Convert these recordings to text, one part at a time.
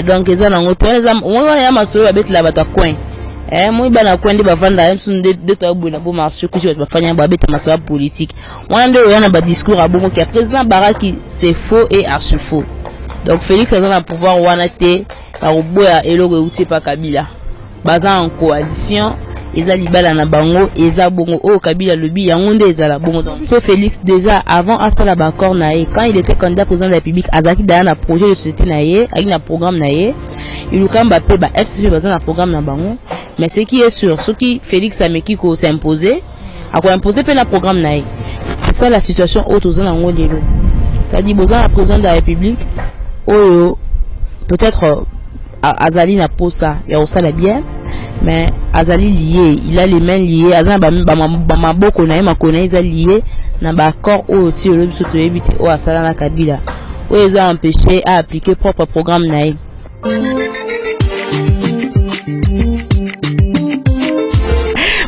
Donc ils ont un masolo avec la bata coin. Moi bana coin de bavanda de to abuna bo marché que je bafanya ba beta masolo politique. On ande on a ba discours à bon que président Baraki c'est faux et archi faux. Donc Félix a un pouvoir wanate par oboya eloko outi pa Kabila. Baza en coalition Eza libala na bango eza bongo o Kabila lobi yangonde eza la bongo donc so Félix déjà avant asala ba accord nae quand il était candidat président de la République azaki daya na projet de société nae avec na programme nae il ukamba pe ba FCP baza na programme na bango mais ce qui est sûr ce qui Félix ameki ko s'imposer a ko imposer pe na programme nae c'est ça la situation au tozana ngo lelo ça dit besoin la président de la République oyo peut-être Azali n'a pas ça il y a aussi la bien mais Azali lié il a les mains liées Azali ba boko na ma kona ils lié na ba accord au ti le biso to éviter au asala na Kabila où ils ont empêché à appliquer propre programme naï.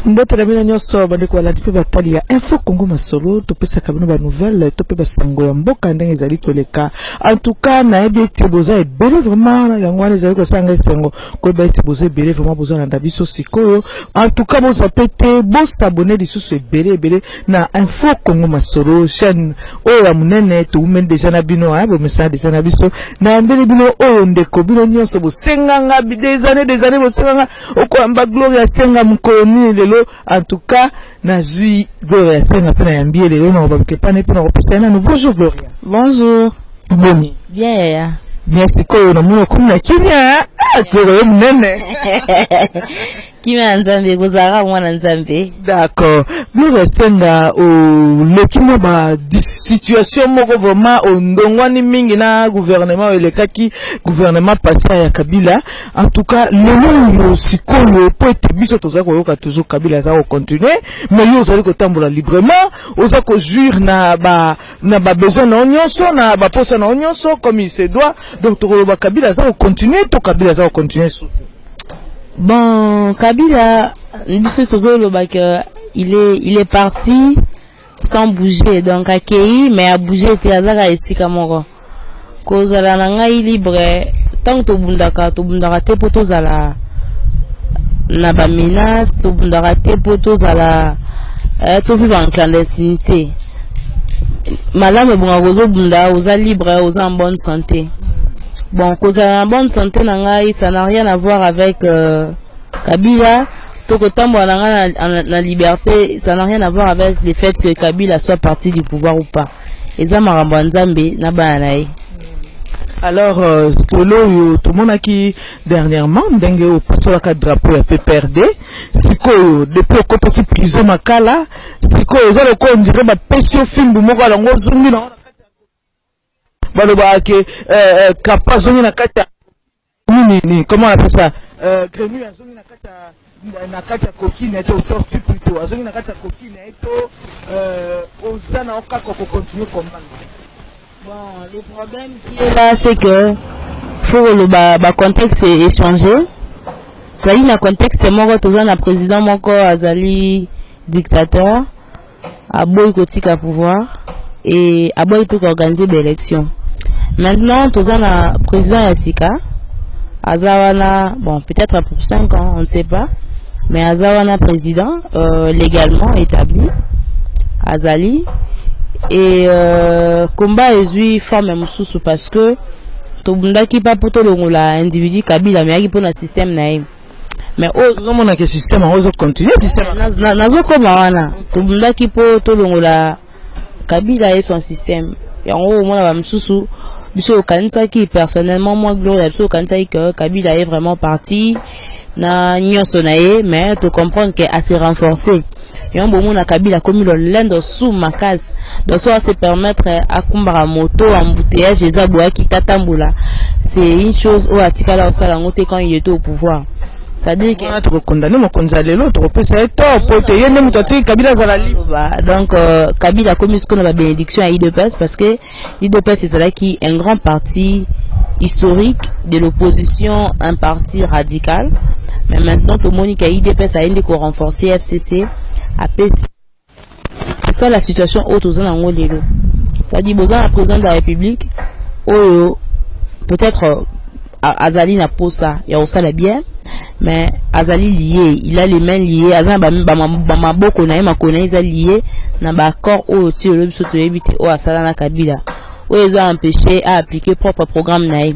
Mbote na mina nyoso bande kwa la dipe batali ya info Congo masolo to pesa kabino ba nouvelle to pe ba sango ya mboka ndenge ezali koleka en tout cas na ebi ete boza ebele vraiment yango wana ezali kosanga esengo ko ba ete boza ebele vraiment boza na ndabiso sikoyo en tout cas boza pete bo s'abonner lisusu ebele na info Congo masolo chaîne oyo ya munene to umen déjà na bino bo message déjà na biso na mbele bino oyo ndeko bino nyonso bo senganga des années bo senganga okoamba Gloria senga mukoni lelo en tout cas nazui Gloria senga pena yambie lelo na babike pane pena kopesa na bonjour Gloria. Bonjour. Boni. Bien. Merci ko na muno kumna kimya Gloria munene. Kimya nzambe kozara mwana nzambe. D'accord. Gloria senga o lekimo ba situation moko vraiment o ndongwani mingi na gouvernement elekaki gouvernement passé ya Kabila en tout cas lelo sikoyo po ete biso toza ko yoka toujours Kabila za ko continuer mais yo zali ko tambola librement oza ko jure na ba besoin na nyonso na ba posa na nyonso comme il se doit donc to ko ba Kabila za ko continuer to Kabila za ko continuer surtout. Bon, Kabila, il est parti sans bouger, donc à Kei, mais à bouger, il a ici Kamoro. Cause la nanga libre, tant que tu bundaka te poto zala na ba menace, tu bundaka te poto zala tu vivre en clandestinité. Madame Bungarozo bunda, osa libre, osa en bonne santé. Bon, cause en bonne santé, ça n'a rien à voir avec Kabila. Tout autant la liberté, ça n'a rien à voir avec le fait que Kabila soit parti du pouvoir ou pas. Et ça m'a rendu na bananaï. Alors, tout le monde qui dernièrement, dengue au passé à drapeau à PPRD, c'est que depuis le côté qui prison makala, c'est que les autres on dirait ma pétion film du Mogo à l'angozungi non. Balobake kapazongi na kata nini comment on appelle ça grenu azongi na kata coquine et tortue plutôt azongi na kata coquine et ozana okako ko continuer comme ça. Bon, le problème qui est là c'est que faut le contexte est échangé. Quand il y a un contexte moko toujours na président moko azali dictateur a boy kotika pouvoir et a boy peut organiser des élections. Maintenant, tout ça, le président Yassika, Azawana, bon, peut-être pour 5 ans, on ne sait pas, mais Azawana président, légalement établi, Azali, et combat est forme Moussou parce que tout le monde qui pas pour tout le monde, l'individu Kabila, mais qui pour le système naïm. Mais nous avons un système, on va continuer le système. Nazo comme wana, tout le monde qui pour tout le monde, Kabila et son système. Et en haut, moi, la Moussou, biso kanisa qui personnellement moi Gloria biso kanisa que Kabila est vraiment parti na nyonso nae mais tu comprendre que assez renforcé yon bomo na Kabila comme le lendo sous makas donc ça se permettre à kumbara moto embouteillage eza boya ki tatambula c'est une chose au atikala osala ngote quand il était au pouvoir. C'est-à-dire que tu condamnes mon conzalelo tu reposes to pote yende mutati Kabila za la libre. Donc Kabila comme ce qu'on a la bénédiction à IDPS parce que l'IDPS c'est là qui est un grand parti historique de l'opposition, un parti radical. Mais maintenant tout le monde qui a IDPS a été renforcé FCC a PC ça la situation autre en lelo. C'est-à-dire besoin la président de la République peut-être Azali n'a pas ça, il y a ça la bien, mais Azali lié, il a les mains liées, Azali ma boko na ma connaît ils a lié na ba accord au ti le biso to éviter au asala na Kabila. Où ils ont empêché à appliquer propre programme naï.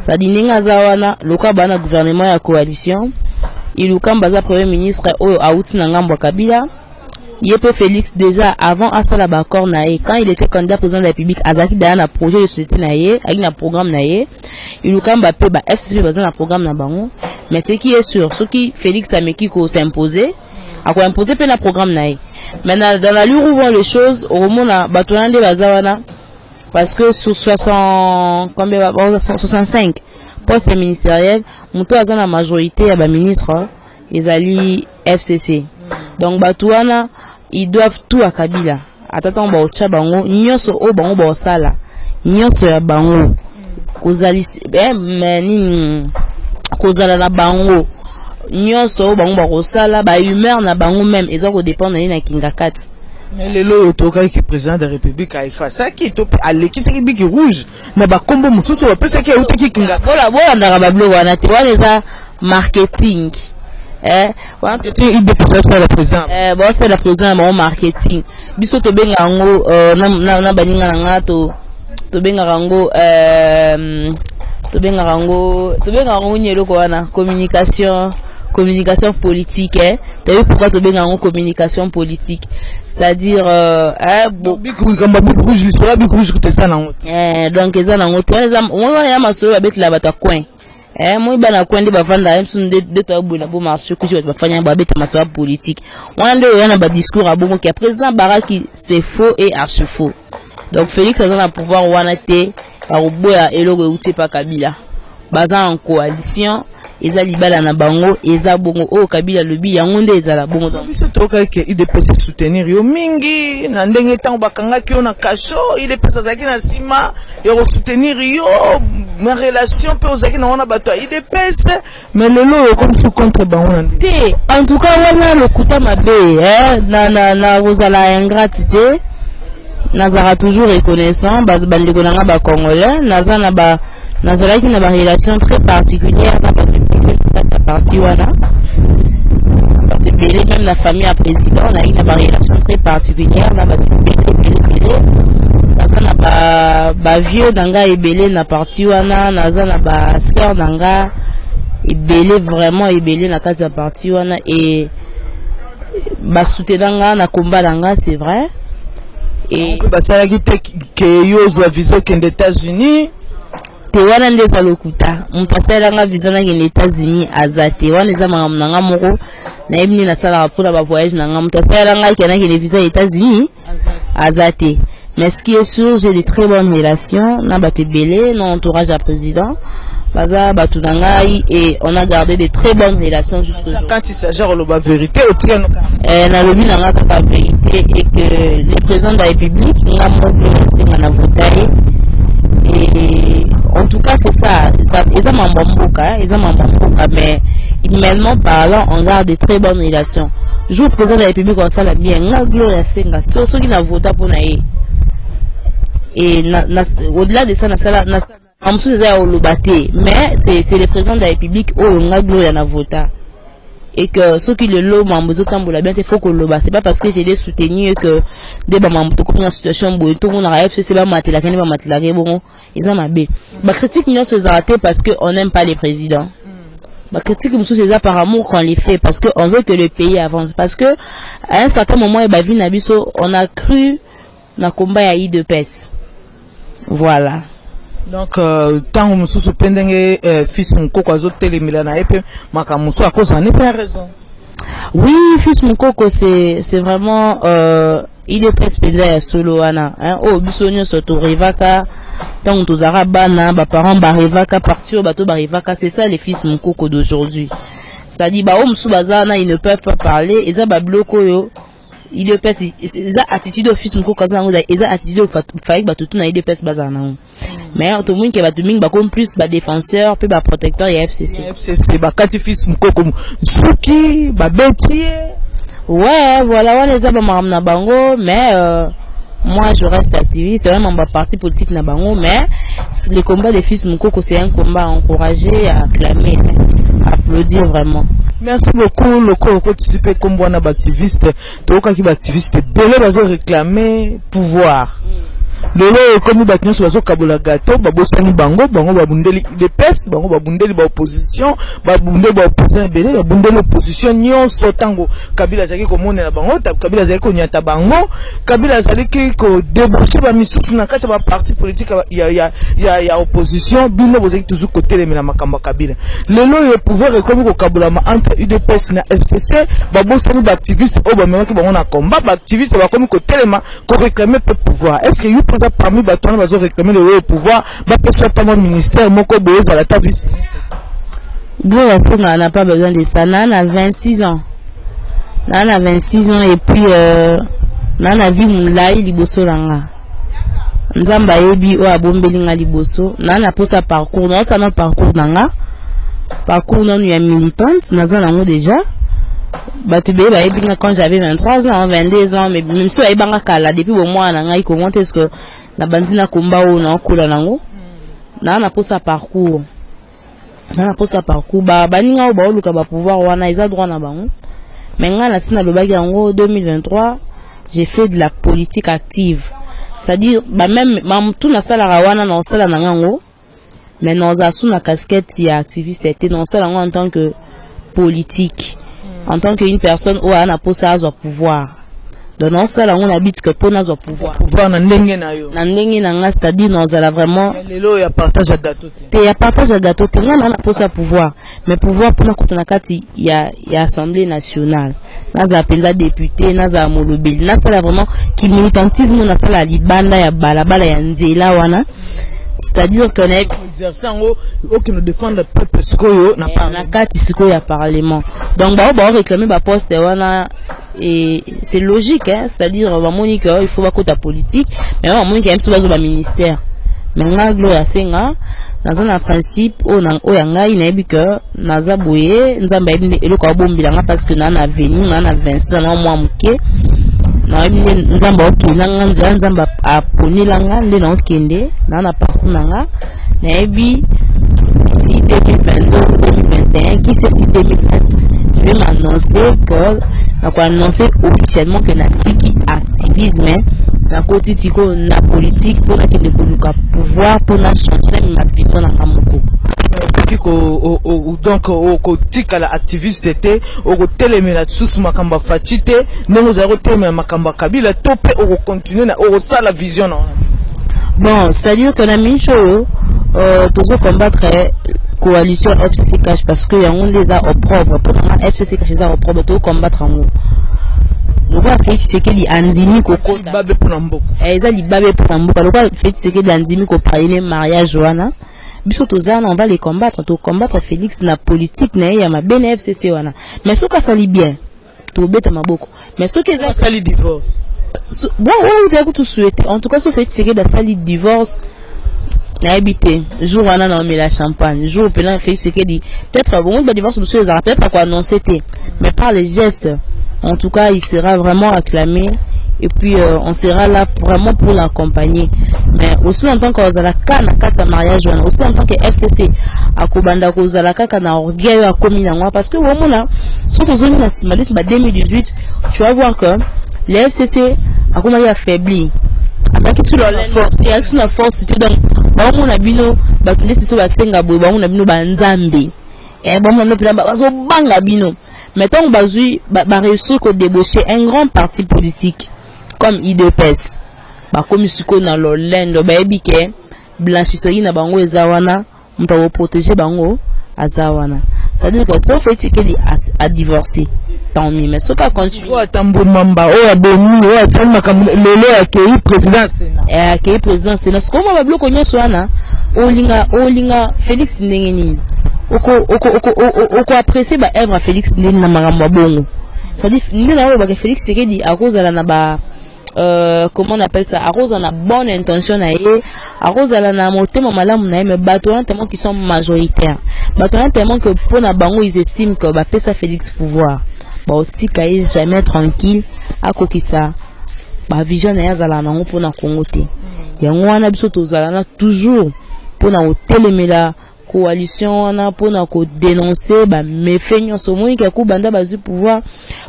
Ça dit ninga zawana loka bana gouvernement ya coalition, il luka baza premier ministre au auti na ngambo Kabila. Yepe Félix déjà avant asala ba accord naï quand il était candidat président de la République Azaki da na projet de société naï, avec na programme naï, il luka mbappé ba FCC baza na programme na bango, mais ce qui est sûr, ce qui Félix Ameki ko s'imposer, a ko imposer pe na programme naï. Maintenant dans la lure où vont les choses, au moment na batonande bazawana parce que sur 65 postes ministériels, muto aza na majorité ya ba ministre ezali FCC. Donc batouana ils doivent tout à Kabila. Attends ba ocha bango nyoso o bango ba osala. Nyoso ya bango. Kozali nini kozala na bango. Nyoso o bango ba osala ba humeur na bango même eza ko dépendre na kinga 4. Mais le lot autoka qui président de la République a fait ça qui est qui c'est qui rouge mais ba kombo mususu ba pesa qui est qui kinga. Voilà ndaka ba blo wana te wana eza marketing. Marketing il dépose ça le président. Bon c'est le président mon marketing. Biso to benga ngo na baninga na ngato to benga ngo to benga ngo nyelo ko wana communication politique tu as vu pourquoi tu benga en communication politique c'est-à-dire donc eza nango moi ya masolo babet la bata coin moi bana coin de bavanda msun de to bula bo marché ku ba fanya ba beta masolo politique on nde yana ba discours a bongo que président Baraki c'est faux et archi faux donc Félix a un pouvoir wana te a roboya eloko uti pa Kabila baza en coalition eza libala na bango eza bongo o Kabila lobi yango nde eza la bongo donc biso toka ke IDPS soutenir yo mingi na ndenge tango bakanga ki ona kasho IDPS azaki na sima yo soutenir yo ma relation pe ozaki na ona bato IDPS mais lelo comme sous contre bango na te en tout cas wana lokuta mabe na rozala ingratité nazara toujours reconnaissant base bandeko nanga ba congolais nazana ba nazalaki na ba relation très particulière na ba sa partie wana même la famille à président on a une relation très particulière na ba nazana ba vieux danga ebele na partie wana nazana ba sœur danga ebele vraiment ebele na kati ya partie wana et ba soutenanga na combat danga c'est vrai et basalaki te ke yo zwa visa kende États-Unis te wana ndeza lokuta mtasela nga visa na kende États-Unis azate wana eza nanga moko na ebini na sala pour ba voyage nanga mtasela nga kena kende visa États-Unis azate mais ce qui est sûr j'ai de très bonnes relations na batebele non entourage à président baza batu nangai et on a gardé de très bonnes relations jusqu'au jour quand il s'agit de la vérité na lobi nanga ka vérité et que le président de la République nga moko senga na votaye et en tout cas c'est ça ils ont mamboka mais humainement parlant on garde de très bonnes relations jour président de la République on sala bien nga Gloria Senga so qui na vota pour na et au-delà de ça na sala en plus c'est au lobate mais c'est le président de la République oh nga Gloria na vota et que ceux qui le lot mambozo tambola bien il faut que le bas c'est pas parce que j'ai les soutenir que des ba mamboto comme une situation boy tout on arrive c'est pas matela kene ba matela bon ils ont mabé ba critique nous se raté parce que on n'aime pas les présidents ba critique nous c'est par amour qu'on les fait parce que on veut que le pays avance parce que à un certain moment et ba vie na biso on a cru na combat ya IDPS voilà. Donc tant mususu pendenge fils Mukoko azotelemela na epe makamusu à cause en pas raison. Oui, fils Mukoko c'est vraiment il est presque ya solo wana hein oh bisonyo soto rivaka tant tozara bana ba parents ba rivaka partir bato ba rivaka c'est ça les fils Mukoko d'aujourd'hui. Ça dit ba musu bazana ils ne peuvent pas parler eza ba bloko yo il est presque eza attitude au fils Mukoko kazana eza attitude au faik ba tutu na il est presque bazana. Mais tout le monde qui va tout le monde comme plus ba défenseur puis ba protecteur et FCC ba kati fils Mukoko suki ba betier Ouais, voilà, on les a na bango, mais moi je reste activiste, même en parti politique na bango, mais le combat des fils Moukoko c'est un combat encouragé, à acclamer, à applaudir vraiment. Merci beaucoup, le corps participé comme bon activiste, tout cas qui activiste, belé bazo réclamer pouvoir. Lelo comme batien sur bazo kabola gato, babosani bango, bango babundeli de pes, bango babundeli ba opposition, babundeli ba opposition belé, babundeli opposition nyon sotango. Kabila zaki ko mona bango, Kabila zaki ko nyata bango, Kabila zaki ko déboucher ba misusu na kati ba parti politique ya opposition, bino bozaki toujours côté les na makamba Kabila. Lelo le pouvoir comme ko kabola ma entre UDPS na FCC, babosani ba activiste o ba memaki bango na combat, ba activiste ba comme côté les ma ko réclamer pouvoir. Est-ce que parmi les bâtons, ils ont réclamé le pouvoir, bah, peut-être pas mon ministère, mon code de à la table. Bon, on n'a pas besoin de ça. Nana a 26 ans. Nana a 26 ans et puis, Nana a vu mon laï liboso langa. Nzamba yebi o abombeli nga liboso. Nana pour sa parcours. Non, ça non parcours nanga. Parcours non, il y a militante. Naza nango déjà. Batubé ba yebi nga quand j'avais 23 ans, 22 ans, mais même si ayi banga kala depuis au mois nanga iko monte est-ce que la bandina komba o na kola nango. Na pour sa parcours. Na pour sa parcours ba baninga o ba luka ba pouvoir wana ils ont droit na bango. Mais nga na sina lobaki yango 2023, j'ai fait de la politique active. C'est-à-dire ba même tout na sala rawana na sala nango. Mais nous avons la casquette ya activiste était dans sala en tant que politique. En tant qu'une personne où on a posé à pouvoir. Donc non ça on habite que pour nous pouvoir. Pouvoir na ndenge na yo. Na ndenge na nga c'est-à-dire nous allons vraiment. Lelo ya partage à gâteau. Ya partage à gâteau. Nga na posé à pouvoir. Mais pouvoir pour na kutuna kati ya assemblée nationale. Naza appelé député, naza molobeli. Na ça vraiment qui militantisme na ça la libanda ya balabala ya nzela wana. C'est-à-dire qu'on est exerçant qui nous défend le peuple sikoyo na kati sikoyo ya parlement. Donc ba réclamer ba poste wana et c'est logique hein, c'est-à-dire ba monique il faut ba kota politique mais ba monique même sous ba ministère. Mais nga gloire senga dans un principe o yanga ina bika naza boye nzamba eloko abombila nga parce que na avenir na 25 ans moi muke na nzamba okinanga nzamba aponilanga nde na okende na parcours nanga na ebi si 2022-2021 qui c'est si 2020 je vais m'annoncer que na ko annoncer officiellement que na tiki activisme na côté siko na politique pour na kende koluka pouvoir pour na changer ma vision na kamoko. Donc au tika la activiste était au télémena sous makamba fatite nous avons télémena makamba Kabila topé au continuer na au ça la vision non. Bon c'est-à-dire que na mincho toujours combattre coalition FCC cash parce que on les a opprobre pour la FCC cash les a opprobre tout combattre en haut. Le roi Félix Tshisekedi andimi koko babe pour nambo. Eza li babe pour nambo. Le roi Félix Tshisekedi andimi ko parler mariage wana. Biso tozana on va les combattre, to combattre Félix na politique na ya ma BNFCC wana. Mais soka sali bien. To beta maboko. Mais soka sali divorce. Bon, on dirait que tout souhaite. En tout cas, sauf que da sali divorce na habité. Jour wana na met la champagne. Jour pelant Félix Tshisekedi. Peut-être bon, ba divorce de choses, peut-être quoi annoncer mais par les gestes. En tout cas, il sera vraiment acclamé. Et puis on sera là vraiment pour l'accompagner. Mais aussi en tant que Ozalaka na kata mariage, aussi en tant que FCC à Kobanda Ozalaka na orgueil à Kominangwa parce que au moment surtout zone na simalisme 2018, tu vas voir que les FCC a comment il affaibli. À qui sur la force c'était donc ba on a bino ba laisser sur la senga bo ba on a bino ba nzambe. Et ba on a pla ba so banga bino. Mettons bazui ba réussir ko débaucher un grand parti politique comme IDPS ba comme siko na lolendo ba ebike blanchisserie na bango ezawana mta protéger bango azawana ça veut dire que sauf fait qu'il a divorcé tant mieux mais ce qu'a continué o tambo mamba o aboni o asalma comme lelo accueilli président Sénat accueilli président Sénat ce comment ba bloko nyoso wana olinga Félix ndengeni oko apprécier ba œuvre Félix ndengeni na makambo bongo ça dit ndena ba Félix Tshisekedi à cause na ba comment on appelle ça, à cause on a bonne intention à y à cause on a monté mon malamu na mais bateau tellement qui sont majoritaires bateau tellement que pour na bango ils estiment que bah ça Félix pouvoir baotika ye jamais tranquille akokisa bavision na ye azala nango mpona Congo te yango wana biso tozala na toujours mpona kotelemela coalition wana mpona kodénoncer bamefe nyonso omoni ke kubanda bazwi pouvoir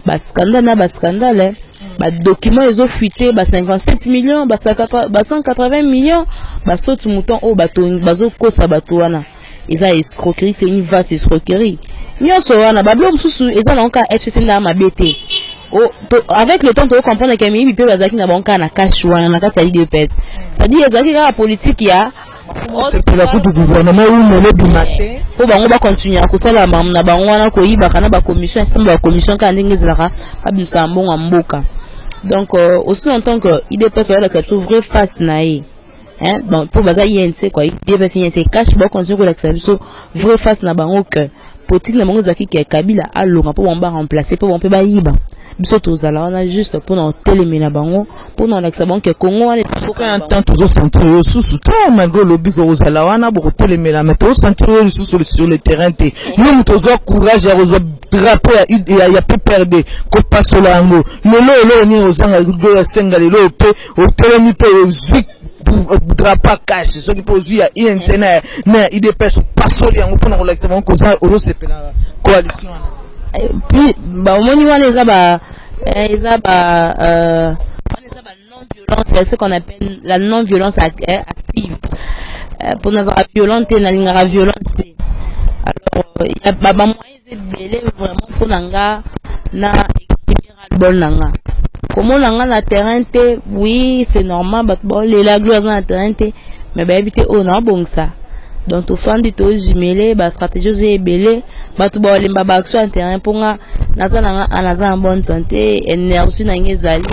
baskandale na baskandale badocument ezofuite 57 millions 180 millions basoti mouton oyo bazokosa bato wana eza escroquerie, c'est une vaste escroquerie nyonso wana babilo mosusu eza nango ka FCC nda mabe te avec le temps to comprendre que miyibi mpe bazalaki na bango na cash wana na kati ya IDPS c'est-à-dire ezalaki kaka politique ya po bango bakontinue akosala na bango wana koyibaka na bakommission ensemble bakommission kaka ndenge ezalaka babimisa mbongo ya mboka donc aussi longtemps que IDPS azalaka biso vrai face na ye donc po baza INC quoi IDPS INC cash bakontinue kolakisa biso vrai face na bango que politique na bango ezalaki ke Kabila alonga po bango baremplacer po bango mpe bayiba biso tozala wana juste mpona otelemela bango mpona olakisa bango ke Congo wana un temps tozosentir yo susu te malgré lobi ko ozala wana bokotelemela mais tozosentir yo lisusu sur le terrain te yo moto ozwa courage ya kozwa drapeau ya pe perdre kopasola yango lelo ni ozanga go ya senga lelo pe otelemi pe ozwi drapeau cash soki po ozwi ya INC na IDPS pasoli yango mpona kolakisa bango koza ozosepela coalition wana puis omoni wana eza ba non-violence, c'est ce qu'on appelle la non-violence active. Pour nous avoir violente, nous avons violence. Alors, il y a des moyens vraiment pour nous exprimer le bol nanga. Comment nanga na terrain te, oui, c'est normal, les laglois na terrain te, mais ben éviter on a bon ça. Donc au fond de tout jumelé ba stratégie est belé ba tout ba lemba ba action terrain pour nga naza en bonne santé énergie na ngezali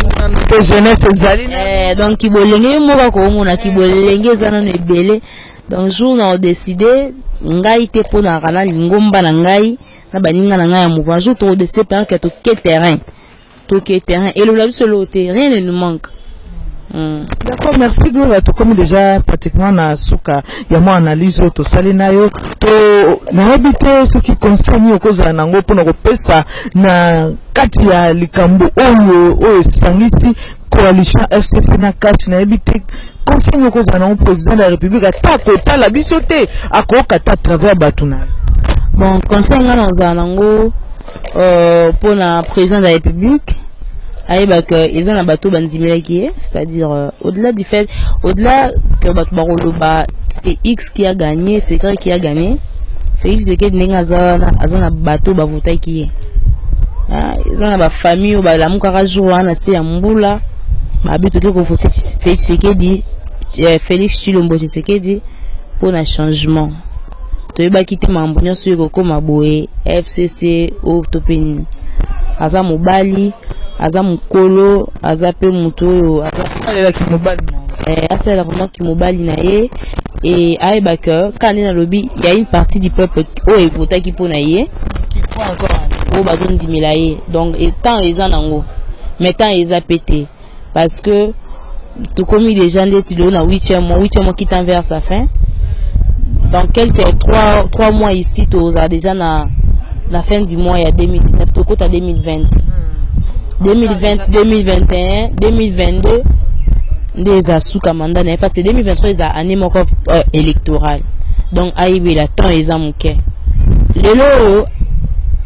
jeunesse ezali donc ki bolenge mo ba ko mona ki bolenge zana ne belé donc jour na décidé ngai te pona kana lingomba na ngai na baninga na ngai ya mouvement jour to décidé pendant que to terrain et le labi solo rien ne nous manque. D'accord, merci Gloria. To comme déjà pratiquement na suka ya mo analyse to sali nayo to na habité ce qui concerne okoza nango pona kopesa na kati ya likambo oyo sangisi coalition FCC na kati na habité concerne okoza nango président de la République atako tala biso te akoka ta travers batuna. Bon, concerne nga nango pona président de la République ils ont un bateau bandimilaki, c'est-à-dire au-delà du fait, au-delà que c'est X qui a gagné, c'est vrai qui a gagné. Félix Tshisekedi n'est un bateau bavotai qui est. Ils ont une famille ou la mukara jouana c'est un mboula. Babito que vous Félix Tshisekedi, Félix Tshisekedi pour un changement. Tu vas quitter Mambonyo sur comme Aboé, FCC ou Topeni. Aza mobali aza mukolo aza pe muto aza ki mobali asala vraiment ki mobali na ye et aiba que quand na lobby il y a une partie du peuple o vota ki pona ye qui croit encore o bazondi milaye donc étant eza nango maintenant eza pété parce que tout comme les gens ndeti lo na 8e mois qui tend vers sa fin dans quelques 3 mois ici tu as déjà na la fin du mois il y a 2019 tout côté 2020 2020 2021 2022 des asuka mandat n'est pas c'est 2023 les année moko électorale donc aibe la temps les amuke lelo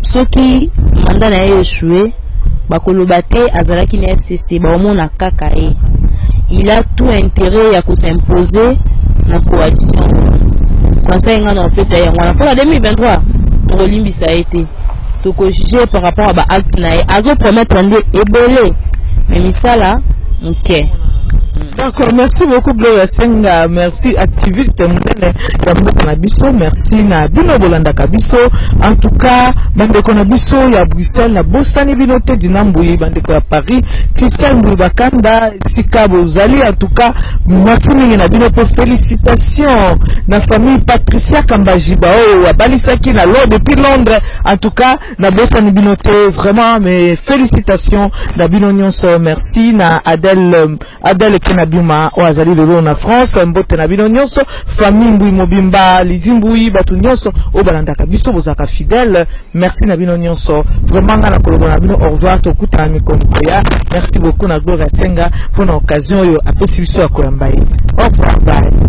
soki mandat na échoué bakolobate azalaki na FCC ba omona kaka il a tout intérêt à s'imposer na coalition quand ça ngana en plus ya ngana pour la 2023 pour limbisa été to ko juger par rapport à acte na azo promettre ndé ebele mais misala OK. D'accord, merci beaucoup Gloria Senga, merci activiste mundene ya mboka na biso, merci na bino bolanda kabiso. En tout cas, bandeko na biso ya Bruxelles na bosani bino te dinambuyi bandeko ya Paris, Christelle Mbakanda Sikabo Zali. En tout cas, merci mingi na bino pour félicitations na famille Patricia Kambajiba o abalisaki na Londres depuis Londres. En tout cas, na bosani bino te vraiment mais félicitations na bino nyonso. Merci na Adèle Kena Biuma Oazali lelo na France mbote na bino nyonso famille Mbui Mobimba Lidimbui batu nyonso o balandaka biso bozaka fidèle merci na bino nyonso vraiment nga na koloba na bino au revoir to kuta na mikongo ya merci beaucoup na Gloria Senga pour l'occasion yo apesi biso ya koyamba au revoir bye.